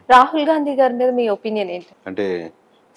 రాహుల్ గాంధీ గారి మీద మీ ఒపీనియన్ ఏంటి? అంటే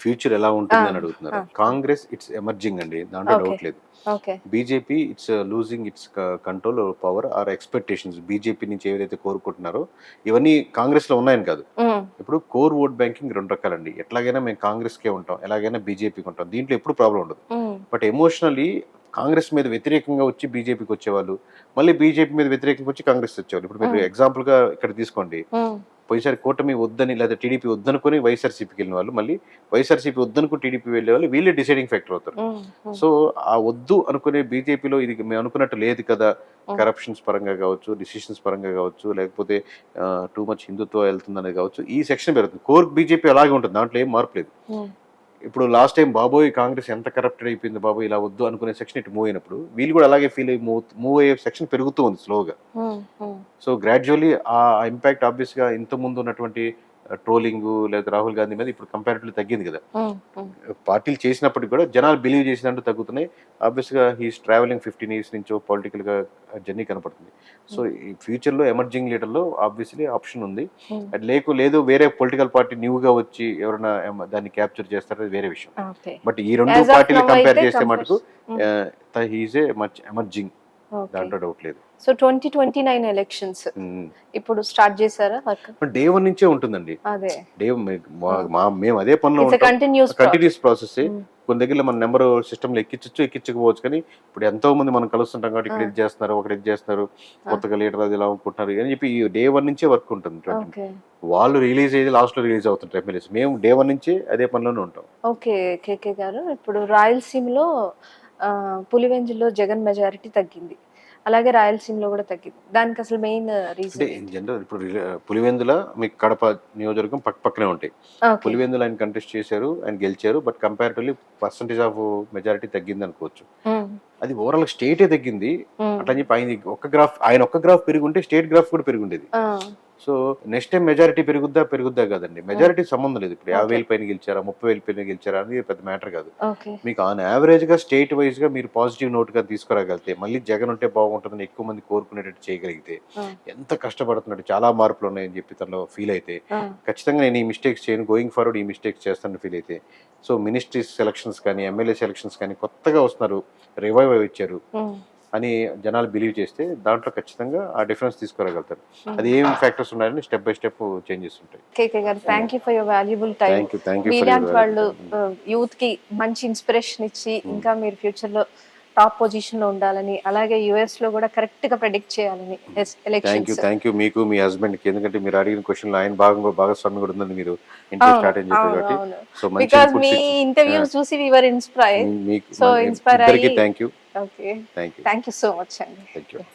ఫ్యూచర్ ఎలా ఆ! ఉంటుందని ఆ! అడుగుతున్నారు. ఆ! కాంగ్రెస్ ఇట్స్ ఎమర్జింగ్ అండి. దాంట్లో ఓకే. డౌట్ లేదు. Okay. BJP it's losing its control, power or expectations. BJP నుంచి ఏదైతే కోరుకుంటున్నారో ఇవన్నీ కాంగ్రెస్‌లో ఉన్నాయని కాదు. హ్మ్. ఇప్పుడు కోర్ ఓట్ బ్యాంకింగ్ 2 రకాలండి. ఎట్లాగైనా మేము కాంగ్రెస్‌కే ఉంటాం. ఎలాగైనా బీజేపీకి ఉంటాం. దీంట్లో ఎప్పుడు ప్రాబ్లమ్ ఉండదు. హ్మ్. బట్ ఎమోషనల్లీ కాంగ్రెస్ మీద వ్యతిరేకంగా వచ్చి బీజేపీకి వచ్చేవాళ్ళు. మళ్ళీ బీజేపీ మీద వ్యతిరేకంగా వచ్చి కాంగ్రెస్ వచ్చేవాళ్ళు. ఇప్పుడు మీరు హ్మ్. ఎగ్జాంపుల్‌గా ఇక్కడ తీసుకోండి. హ్మ్. పోయినసారి కూటమి వద్దని లేదా టీడీపీ వద్దనుకొని వైఎస్ఆర్‌సీపీకెళ్ళిన వాళ్ళు, మళ్ళీ వైఎస్ఆర్‌సీపీ వద్దనుకుని టీడీపీ వెళ్ళేవాళ్ళు వీళ్ళే డిసైడింగ్ ఫ్యాక్టర్ అవుతారు. హ్మ్. హ్మ్. సో, ఆ వద్దు అనుకునే బీజేపీలో ఇది మేము అనుకున్నట్టు లేదు కదా! హ్మ్. కరప్షన్స్ పరంగా గావచ్చు, డిసిషన్స్ పరంగా గావచ్చు, లేకపోతే టూ మచ్ హిందుత్వ వెళ్తుందనేది గావచ్చు, ఈ సెక్షన్ పెరుగుతుంది. కోర్ బీజేపీ అలాగే ఉంటుంది. దాంట్లో ఏం మార్పు లేదు. హ్మ్. ఇప్పుడు లాస్ట్ టైమ్ బాబోయ్! కాంగ్రెస్ ఎంత కరప్టెడ్ అయిపోయింది బాబోయ్! ఇలా వద్దు అనుకునే సెక్షన్ ఇటు మూవ్ అయినప్పుడు, వీళ్ళు కూడా అలాగే ఫీల్ అయ్యి మూవ్ అయ్యే సెక్షన్ పెరుగుతూ ఉంది స్లోగా. హ్మ్. హ్మ్. సో, గ్రాడ్యువల్లీ ఆ ఇంపాక్ట్ ఆబ్వియస్‌గా ఇంతకుముందు ఉన్నటువంటి ట్రోలింగు లేదా రాహుల్ గాంధీ మీద ఇప్పుడు కంపారిటివ్‌లీ తగ్గింది కదా! హ్మ్. హ్మ్. పార్టీలు చేసినప్పటికి కూడా జనాలు బిలీవ్ చేసినట్టు తగ్గుతున్నాయి. ఆబ్వియస్‌గా హి ఈస్ ట్రావెలింగ్ 15 ఇయర్స్ నుంచో పొలిటికల్‌గా జర్నీ కనపడుతుంది. సో, హ్మ్. ఈ ఫ్యూచర్‌లో ఎమర్జింగ్ లీడర్‌లో ఆబ్వియస్‌లీ ఆప్షన్ ఉంది. హ్మ్. అది లేదు వేరే పొలిటికల్ పార్టీ న్యూగా వచ్చి ఎవరైనా దాన్ని క్యాప్చర్ చేస్తారో అది వేరే విషయం. ఓకే. బట్ ఈ 2 యాస్ ఆఫ్ పార్టీలు నౌ కంపేర్ అయితే చేస్తే మటుకు హ్మ్. He is a much emerging. Okay. దాంట్లో డౌట్ లేదు. సో, 2029 ఎలక్షన్స్ హ్మ్. ఇప్పుడు స్టార్ట్ చేసారా వర్క్? డే 1 నుంచే ఉంటుందండి. అదే. డే మే మా ఆ! మా మేము అదే పనిలో ఇట్స్ ఎ ఉంటాం. Continuous process. కంటిన్యూయస్ ప్రాసెస్సే. హ్మ్. కొన్ని దగ్గరలో మన నంబరు సిస్టమ్‌లో ఎక్కించొచ్చు, ఎక్కించకపోవచ్చు. కానీ ఇప్పుడు ఎంతోమంది మనం కలుస్తుంటాం కాబట్టి ఆ! ఇక్కడ ఇది చేస్తున్నారు, ఒకడు ఇది చేస్తున్నారు, ఆ! కొత్తగా లీడర్ అది ఇలా అనుకుంటున్నారు అని చెప్పి ఈ డే 1 నుంచే వర్క్ ఉంటుంది 20. ఓకే. వాళ్ళు రిలీజ్ అయ్యేది లాస్ట్‌లో రిలీజ్ అవుతుంటారు ఎమ్మెల్యేస్. మేము డే 1 నుంచే అదే పనిలోనే ఉంటాం. ఓకే. కేకే గారు ఇప్పుడు రాయలసీమలో పులివెందుల్లో జగన్ మెజారిటీ తగ్గింది. అలాగే రాయలసీమలో గూడా తగ్గింది. దానికసలు మెయిన్ అంటే రీజన్ ఇన్ ఏంటి? జనరల్ ఇప్పుడు పులివెందుల మీకు కడప నియోజకవర్గం పక్కనే ఉంటాయి. ఓకే. పులివెందుల ఆయన కంటెస్ట్ చేశారు. ఆయన గెలిచారు. But comparatively percentage of majority తగ్గిందనుకోవచ్చు. హ్మ్. అది ఓవరాల్‌గా స్టేటే తగ్గింది. హ్మ్. అట్లని చెప్పి ఆయన ఒక్క గ్రాఫ్ పెరిగుంటే స్టేట్ గ్రాఫ్ కూడా పెరిగుండేది. ఆ! సో, నెక్స్ట్ టైమ్ మెజారిటీ పెరుగుద్దా కాదండి. హ్మ్. మెజారిటీ సంబంధం లేదు. ఇప్పుడు ఓకే. 50,000 పైన గెలిచారా, 30,000 పైన గెలిచారా అనేది పెద్ద మ్యాటర్ కాదు. ఓకే. మీకు ఆన్ యావరేజ్‌గా స్టేట్ వైస్‌గా మీరు పాజిటివ్ నోట్‌గా తీసుకురాగలిగితే, మళ్ళీ జగన్ ఉంటే బాగుంటుందని ఎక్కువ మంది కోరుకునేటట్టు చేయగలిగితే, ఆ! ఎంత కష్టపడుతున్నాడు చాలా మార్పులున్నాయని చెప్పి తనలో ఫీల్ అయితే, ఆ! ఖచ్చితంగా నేను ఈ మిస్టేక్స్ చేయను. గోయింగ్ ఫార్వర్డ్ ఈ మిస్టేక్స్ చేస్తానని ఫీల్ అయితే, సో, మినిస్ట్రీస్ సెలక్షన్స్ కానీ, ఎమ్మెల్యే సెలక్షన్స్ కానీ కొత్తగా వస్తున్నారు. రివైవ్ ఇచ్చారు హ్మ్. అని జనాలు బిలీవ్ చేస్తే దాంట్లో ఖచ్చితంగా ఆ డిఫరెన్స్ తీసుకురాగలుగుతారు. హ్మ్. అది ఏం ఫ్యాక్టర్స్ ఉన్నాయని స్టెప్ బై స్టెప్ చేంజెస్ ఉంటాయి. కేకే గారు హ్మ్. Thank you for your valuable time. Thank you for your మీలాంటి వాల్యుబుల్ వాళ్ళు టైమ్. యూత్‌కి మంచి ఇన్‌స్పిరేషన్ ఇచ్చి, హ్మ్. ఇంకా మీరు ఫ్యూచర్‌లో టాప్ పొజిషన్‌లో ఉండాలని, అలాగే యూఎస్‌లో గూడా కరెక్ట్‌గా ప్రెడిక్ట్ చేయాలని ఎలక్షన్స్. థ్యాంక్ యూ మీకు, మీ హస్బెండ్‌కి. ఎందుకంటే మీరు అడిగిన క్వెషన్‌లో ఆయన భాగస్వామ్యం కూడా ఉందని మీరు ఇంట్లో అవును. స్టార్ట్ అని చెప్పారు అవును. కాబట్టి, అవును. సో, మంచి బికాజ్ మీ ఇన్‌పుట్స్ ఇచ్చి ఆ! ఇంటర్వ్యూస్ చూసి వి వర్ ఇన్‌స్పైర్డ్. మీకు సో, ఇన్‌స్పైర్ ఇద్దరికీ అయ్యి thank you. Okay. Thank you. Thank you so much అండి. Thank you. యాహ్!